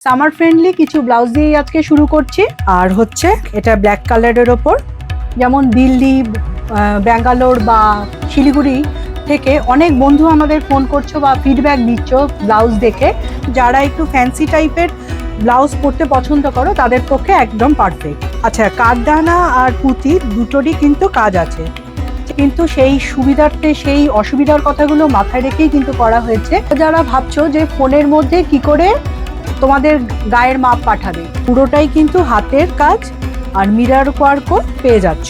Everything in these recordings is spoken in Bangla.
সামার ফ্রেন্ডলি কিছু ব্লাউজ দিয়ে আজকে শুরু করছি। আর হচ্ছে এটা ব্ল্যাক কালারের ওপর, যেমন দিল্লি, ব্যাঙ্গালোর বা শিলিগুড়ি থেকে অনেক বন্ধু আমাদের ফোন করছো বা ফিডব্যাক দিচ্ছ ব্লাউজ দেখে। যারা একটু ফ্যান্সি টাইপের ব্লাউজ পরতে পছন্দ করো তাদের পক্ষে একদম পারফেক্ট। আচ্ছা, কাঠদানা আর পুঁতি দুটোরই কিন্তু কাজ আছে, কিন্তু সেই সুবিধার্থে সেই অসুবিধার কথাগুলো মাথায় রেখেই কিন্তু করা হয়েছে। যারা ভাবছো যে ফোনের মধ্যে কি করে তোমাদের গায়ের মাপ পাঠাবে, পুরোটাই কিন্তু হাতের কাজ আর মিরর ওয়ার্কও পেয়ে যাচ্ছ।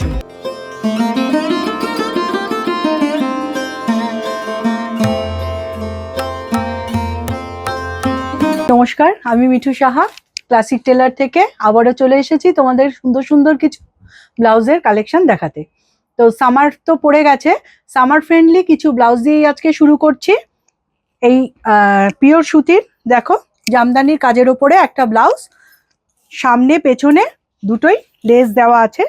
নমস্কার, আমি মিঠু সাহা, ক্লাসিক টেলার থেকে আবারও চলে এসেছি তোমাদের সুন্দর সুন্দর কিছু ব্লাউজের কালেকশন দেখাতে। তো সামার তো পড়ে গেছে, সামার ফ্রেন্ডলি কিছু ব্লাউজ দিয়েই আজকে শুরু করছি। এই পিওর সুতির দেখো জামদানির কাজের ওপরে একটা ব্লাউজ, সামনে পেছনে দুটোই লেস দেওয়া আছে,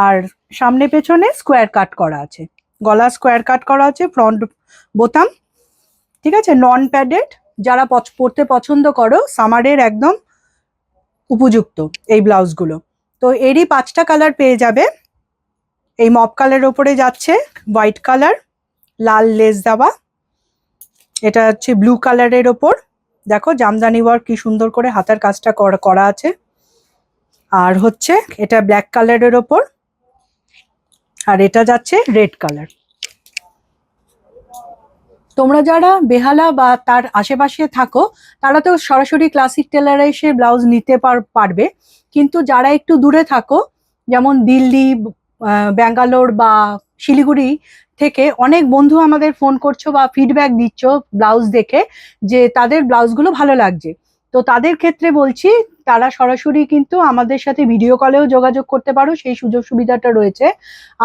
আর সামনে পেছনে স্কোয়ার কাট করা আছে, গলা স্কোয়ার কাট করা আছে, ফ্রন্ট বোতাম, ঠিক আছে, নন প্যাডেড। যারা পরতে পছন্দ করো সামারের একদম উপযুক্ত এই ব্লাউজগুলো। তো এরই 5টা কালার পেয়ে যাবে। এই মপ কালারের ওপরে যাচ্ছে হোয়াইট কালার, লাল লেস দেওয়া। এটা হচ্ছে ব্লু কালারের ওপর, দেখো জামদানি ওয়ার্ক কি সুন্দর করে হাতের কাজটা করা আছে। আর হচ্ছে এটা ব্ল্যাক কালারের ওপর, আর এটা যাচ্ছে রেড কালার। তোমরা যারা বেহালা বা তার আশেপাশে থাকো তারা তো সরাসরি ক্লাসিক টেলারে এসে ব্লাউজ নিতে পারবে, কিন্তু যারা একটু দূরে থাকো, যেমন দিল্লি, ব্যাঙ্গালোর বা শিলিগুড়ি থেকে অনেক বন্ধু আমাদের ফোন করছো বা ফিডব্যাক দিচ্ছ ব্লাউজ দেখে যে তাদের ব্লাউজগুলো ভালো লাগছে। তো তাদের ক্ষেত্রে বলছি, তারা সরাসরি কিন্তু আমাদের সাথে ভিডিও কলেও যোগাযোগ করতে পারো, সেই সুযোগ সুবিধাটা রয়েছে।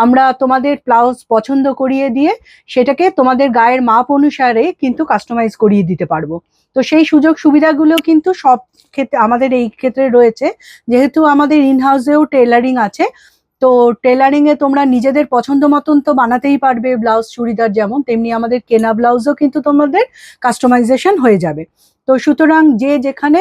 আমরা তোমাদের ব্লাউজ পছন্দ করিয়ে দিয়ে সেটাকে তোমাদের গায়ের মাপ অনুসারে কিন্তু কাস্টমাইজ করিয়ে দিতে পারবো। তো সেই সুযোগ সুবিধাগুলো কিন্তু সব ক্ষেত্রে আমাদের এই ক্ষেত্রে রয়েছে, যেহেতু আমাদের ইন হাউসেও টেলারিং আছে। তো টেলারিং এ তোমরা নিজেদের পছন্দ মতন তো বানাতেই পারবে ব্লাউজ, চুড়িদার যেমন, তেমনি আমাদের কেনা ব্লাউজও কিন্তু তোমাদের কাস্টমাইজেশন হয়ে যাবে। তো সুতরাং যে যেখানে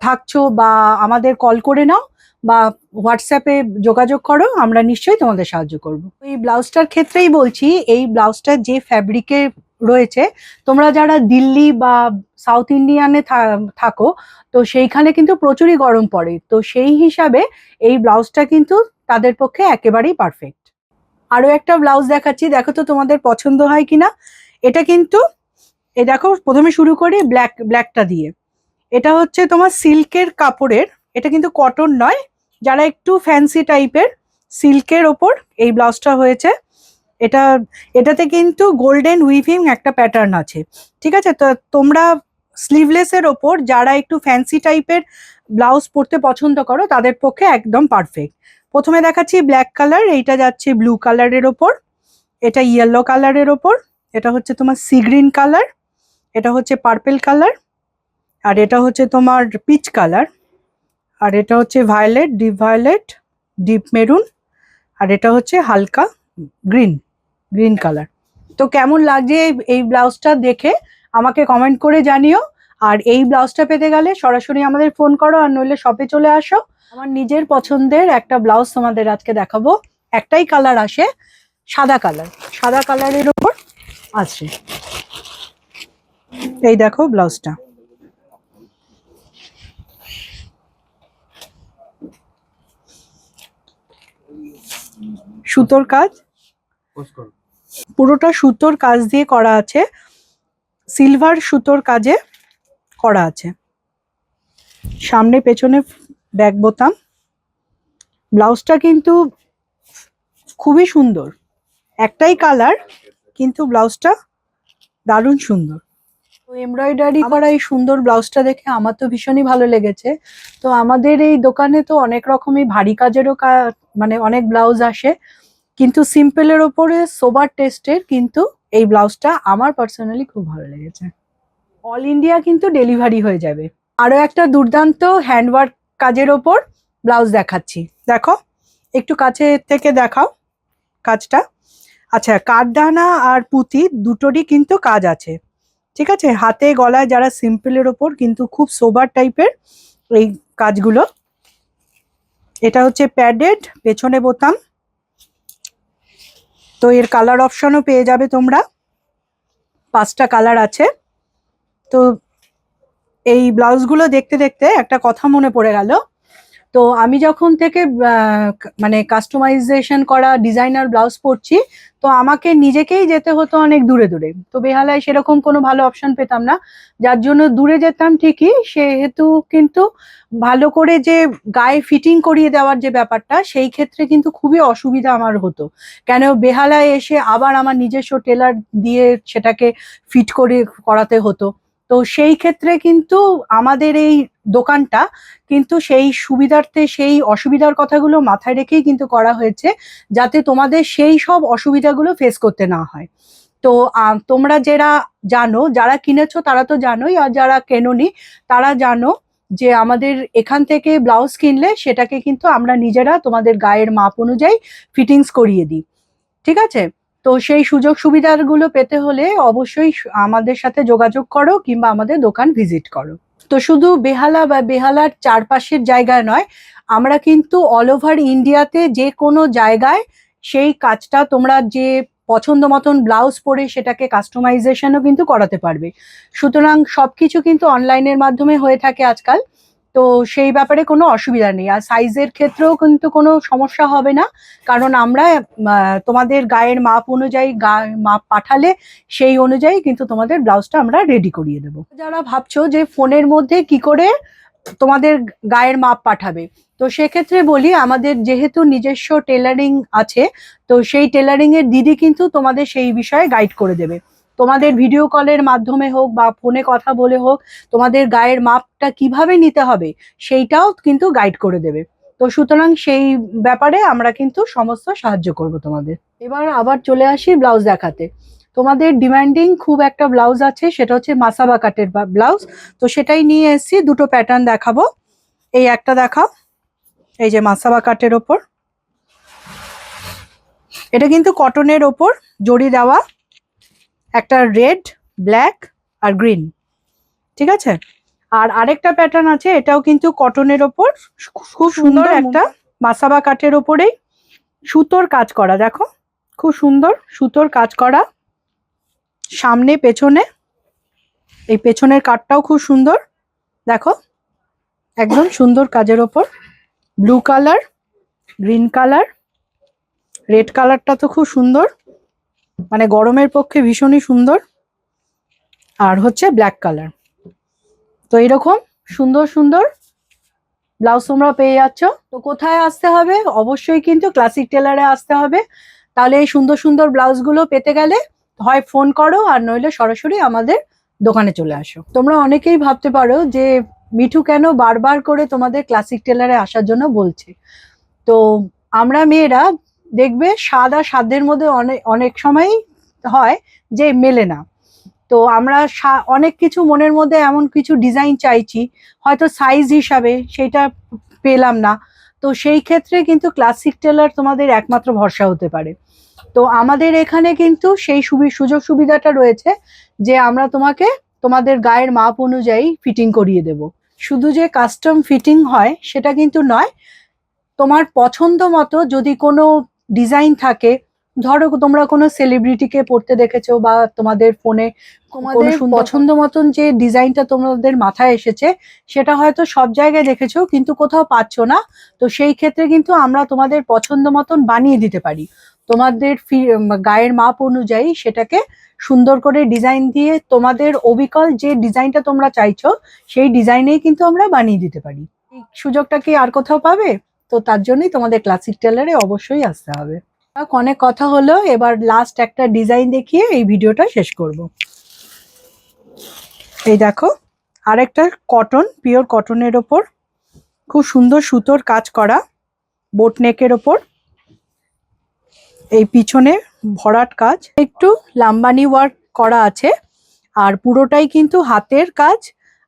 থাকছো বা আমাদের কল করে নাও বা হোয়াটসঅ্যাপে যোগাযোগ করো, আমরা নিশ্চয়ই তোমাদের সাহায্য করব। এই ব্লাউজটার ক্ষেত্রেই বলছি, এই ব্লাউজটা যে ফ্যাব্রিকে রয়েছে, তোমরা যারা দিল্লি বা সাউথ ইন্ডিয়ানে থাকো তো সেইখানে কিন্তু প্রচুরই গরম পড়ে, তো সেই হিসাবে এই ব্লাউজটা কিন্তু তাদের পক্ষে একেবারেই পারফেক্ট। আরো একটা ব্লাউজ দেখাচ্ছি, দেখো তো তোমাদের পছন্দ হয় কিনা। এটা কিন্তু দেখো, প্রথমে শুরু করি ব্ল্যাকটা দিয়ে। এটা হচ্ছে তোমার সিল্কের কাপড়ের, এটা কিন্তু কটন নয়। যারা একটু ফ্যান্সি টাইপের সিল্কের ওপর এই ব্লাউজটা হয়েছে, এটা এটাতে কিন্তু গোল্ডেন উইভিং একটা প্যাটার্ন আছে, ঠিক আছে। তো তোমরা স্লিভলেসের ওপর যারা একটু ফ্যান্সি টাইপের ব্লাউজ পরতে পছন্দ করো তাদের পক্ষে একদম পারফেক্ট। প্রথমে দেখাচ্ছি ব্ল্যাক কালার, এইটা যাচ্ছে ব্লু কালারের ওপর, এটা ইয়েলো কালারের ওপর, এটা হচ্ছে তোমার সি গ্রিন কালার, এটা হচ্ছে পার্পেল কালার, আর এটা হচ্ছে তোমার পিচ কালার, আর এটা হচ্ছে violet, deep violet, deep maroon, আর এটা হচ্ছে হালকা গ্রিন কালার। তো কেমন লাগছে এই ব্লাউজটা দেখে আমাকে কমেন্ট করে জানিও। আর এই ব্লাউজটা পেতে গেলে সরাসরি আমাদের ফোন করো, আর নইলে শপে চলে আসো। আমার নিজের পছন্দের একটা ব্লাউজ তোমাদের আজকে দেখাবো। একটাই কালার আসে, সাদা কালার, সাদা কালারের ওপর আছে। এই দেখো ব্লাউজটা, সুতোর কাজ, পুরোটা সুতোর কাজ দিয়ে করা আছে, সিলভার সুতোর কাজে করা আছে। সামনে পেছনে ব্যাক বোতাম। ব্লাউজটা কিন্তু খুবই সুন্দর, একটাই কালার কিন্তু ব্লাউজটা দারুণ সুন্দর। তো এমব্রয়ডারি করা এই সুন্দর ব্লাউজটা দেখে আমার তো ভীষণই ভালো লেগেছে। তো আমাদের এই দোকানে তো অনেক রকমই ভারী কাজেরও মানে অনেক ব্লাউজ আসে, কিন্তু সিম্পলের ওপরে সোবার টেস্টের কিন্তু এই ব্লাউজটা আমার পার্সোনালি খুব ভালো লেগেছে। অল ইন্ডিয়া কিন্তু ডেলিভারি হয়ে যাবে। আরো একটা দুর্দান্ত হ্যান্ডওয়ার্ক কাজের ওপর ব্লাউজ দেখাচ্ছি, দেখো একটু কাছে থেকে দেখাও কাজটা। আচ্ছা, কাঠদানা আর পুঁতি দুটোরই কিন্তু কাজ আছে, ঠিক আছে, হাতে গলায় যারা সিম্পলের ওপর কিন্তু খুব সোবার টাইপের এই কাজগুলো। এটা হচ্ছে প্যাডেড, পেছনে বোতাম। তো এর কালার অপশনও পেয়ে যাবে তোমরা, 5টা কালার আছে। তো এই ব্লাউজগুলো দেখতে দেখতে একটা কথা মনে পড়ে গেল। তো আমি যখন থেকে মানে কাস্টমাইজেশন করা ডিজাইনার ব্লাউজ পরছি, তো আমাকে নিজেকেই যেতে হতো অনেক দূরে দূরে। তো বেহালায় সেরকম কোনো ভালো অপশন পেতাম না, যার জন্য দূরে যেতাম ঠিকই, সেহেতু কিন্তু ভালো করে যে গায়ে ফিটিং করিয়ে দেওয়ার যে ব্যাপারটা, সেই ক্ষেত্রে কিন্তু খুবই অসুবিধা আমার হতো। কেন বেহালায় এসে আবার আমার নিজস্ব টেলার দিয়ে সেটাকে ফিট করে করাতে হতো। তো সেই ক্ষেত্রে কিন্তু আমাদের এই দোকানটা কিন্তু সেই সুবিধার্থে সেই অসুবিধার কথাগুলো মাথায় রেখেই কিন্তু করা হয়েছে, যাতে তোমাদের সেই সব অসুবিধাগুলো ফেস করতে না হয়। তো তোমরা যারা কিনেছো তারা তো জানোই, আর যারা কেনোনি তারা জানো যে আমাদের এখান থেকে ব্লাউজ কিনলে সেটাকে কিন্তু আমরা নিজেরা তোমাদের গায়ের মাপ অনুযায়ী ফিটিংস করিয়ে দিই। ঠিক আছে, তো সেই সুযোগ সুবিধাগুলো পেতে হলে অবশ্যই আমাদের সাথে যোগাযোগ করো কিংবা আমাদের দোকান ভিজিট করো। তো শুধু বেহালা বা বেহালার চারপাশের জায়গায় নয়, আমরা কিন্তু অল ওভার ইন্ডিয়াতে যে কোনো জায়গায় সেই কাজটা তোমরা যে পছন্দ মতন ব্লাউজ পরে সেটাকে কাস্টমাইজেশনও কিন্তু করাতে পারবে। সুতরাং সবকিছু কিন্তু অনলাইনের মাধ্যমে হয়ে থাকে আজকাল। তো সেই ব্যাপারে কোনো অসুবিধা নেই, আর সাইজের ক্ষেত্রেও কিন্তু কোনো সমস্যা হবে না, কারণ আমরা তোমাদের গায়ের মাপ অনুযায়ী মাপ পাঠালে সেই অনুযায়ী কিন্তু তোমাদের ব্লাউজটা আমরা রেডি করিয়ে দেবো। যারা ভাবছো যে ফোনের মধ্যে কি করে তোমাদের গায়ের মাপ পাঠাবে, তো সেক্ষেত্রে বলি, আমাদের যেহেতু নিজস্ব টেলারিং আছে, তো সেই টেলারিং এর দিদি কিন্তু তোমাদের সেই বিষয়ে গাইড করে দেবে। তোমাদের ভিডিও কলের মাধ্যমে হোক বা ফোনে কথা বলে হোক, তোমাদের গায়ের মাপটা কিভাবে নিতে হবে সেইটাও কিন্তু গাইড করে দেবে। তো সুতরাং সেই ব্যাপারে আমরা কিন্তু সমস্ত সাহায্য করব তোমাদের। এবার আবার চলে আসি ব্লাউজ দেখাতে। তোমাদের ডিমান্ডিং খুব একটা ব্লাউজ আছে, সেটা হচ্ছে মাসাবা কাটের ব্লাউজ। তো সেটাই নিয়ে এসেছি, দুটো প্যাটার্ন দেখাবো। এই একটা দেখাও, এই যে মাসাবা কাটের ওপর, এটা কিন্তু কটনের ওপর জড়ি দেওয়া, একটা রেড, ব্ল্যাক আর গ্রিন। ঠিক আছে, আর আরেকটা প্যাটার্ন আছে, এটাও কিন্তু কটনের ওপর, খুব সুন্দর একটা মাসাবা কাটের ওপরেই সুতোর কাজ করা। দেখো খুব সুন্দর সুতোর কাজ করা, সামনে পেছনে, এই পেছনের কাটটাও খুব সুন্দর। দেখো একদম সুন্দর কাজের ওপর, blue colour, green colour, red কালারটা তো খুব সুন্দর, মানে গরমের পক্ষে ভীষণই সুন্দর, আর হচ্ছে ব্ল্যাক কালার। তো এরকম সুন্দর সুন্দর ব্লাউজ তোমরা পেয়ে যাচ্ছ। তো কোথায় আসতে হবে? অবশ্যই কিন্তু ক্লাসিক টেলারে আসতে হবে। তাহলে এই সুন্দর সুন্দর ব্লাউজগুলো পেতে গেলে হয় ফোন করো, আর নইলে সরাসরি আমাদের দোকানে চলে আসো। তোমরা অনেকেই ভাবতে পারো যে মিঠু কেন বারবার করে তোমাদের ক্লাসিক টেলারে আসার জন্য বলছে। তো আমরা মেয়েরা দেখবে স্বাদ আর সাধ্যের মধ্যে অনেক অনেক সময় হয় যে মেলে না। তো আমরা অনেক কিছু মনের মধ্যে এমন কিছু ডিজাইন চাইছি, হয়তো সাইজ হিসাবে সেটা পেলাম না। তো সেই ক্ষেত্রে কিন্তু ক্লাসিক টেলার তোমাদের একমাত্র ভরসা হতে পারে। তো আমাদের এখানে কিন্তু সেই সুযোগ সুবিধাটা রয়েছে যে আমরা তোমাকে তোমাদের গায়ের মাপ অনুযায়ী ফিটিং করিয়ে দেব। শুধু যে কাস্টম ফিটিং হয় সেটা কিন্তু নয়, তোমার পছন্দ মতো যদি কোনো ডিজাইন থাকে, ধরো তোমরা কোনো সেলিব্রিটিকে পড়তে দেখেছো বা তোমাদের ফোনে তোমাদের পছন্দ মতন যে ডিজাইনটা তোমাদের মাথায় এসেছে, সেটা হয়তো সব জায়গায় দেখেছো কিন্তু কোথাও পাচ্ছ না। তো সেই ক্ষেত্রে কিন্তু আমরা তোমাদের পছন্দ মতন বানিয়ে দিতে পারি। তোমাদের গায়ের মাপ অনুযায়ী সেটাকে সুন্দর করে ডিজাইন দিয়ে তোমাদের অবিকল যে ডিজাইনটা তোমরা চাইছো সেই ডিজাইনেই কিন্তু আমরা বানিয়ে দিতে পারি। এই সুযোগটা কি আর কোথাও পাবে? তো তার জন্যই তোমাদের ক্লাসিক টেলারে অবশ্যই আসতে হবে। অনেক কথা হলো, এবার লাস্ট একটা ডিজাইন দেখিয়ে এই ভিডিওটা শেষ করব। এই দেখো আরেকটা কটন, পিওর কটনের ওপর খুব সুন্দর সুতোর কাজ করা, বোট নেকের ওপর, এই পিছনে ভরাট কাজ, একটু লাম্বানি ওয়ার্ক করা আছে, আর পুরোটাই কিন্তু হাতের কাজ,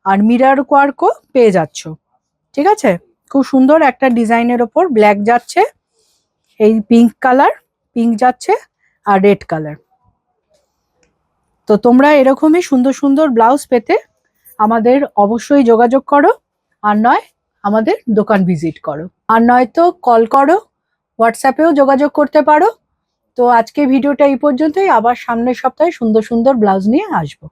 আর মিরর ওয়ার্কও পেয়ে যাচ্ছ। ঠিক আছে, খুব সুন্দর একটা ডিজাইনের ওপর ব্ল্যাক যাচ্ছে, এই পিঙ্ক কালার, পিঙ্ক যাচ্ছে, আর রেড কালার। তো তোমরা এরকমই সুন্দর সুন্দর ব্লাউজ পেতে আমাদের অবশ্যই যোগাযোগ করো, আর নয় আমাদের দোকান ভিজিট করো, আর নয়তো কল করো, হোয়াটসঅ্যাপেও যোগাযোগ করতে পারো। তো আজকে ভিডিওটা এই পর্যন্তই, আবার সামনের সপ্তাহে সুন্দর সুন্দর ব্লাউজ নিয়ে আসবো।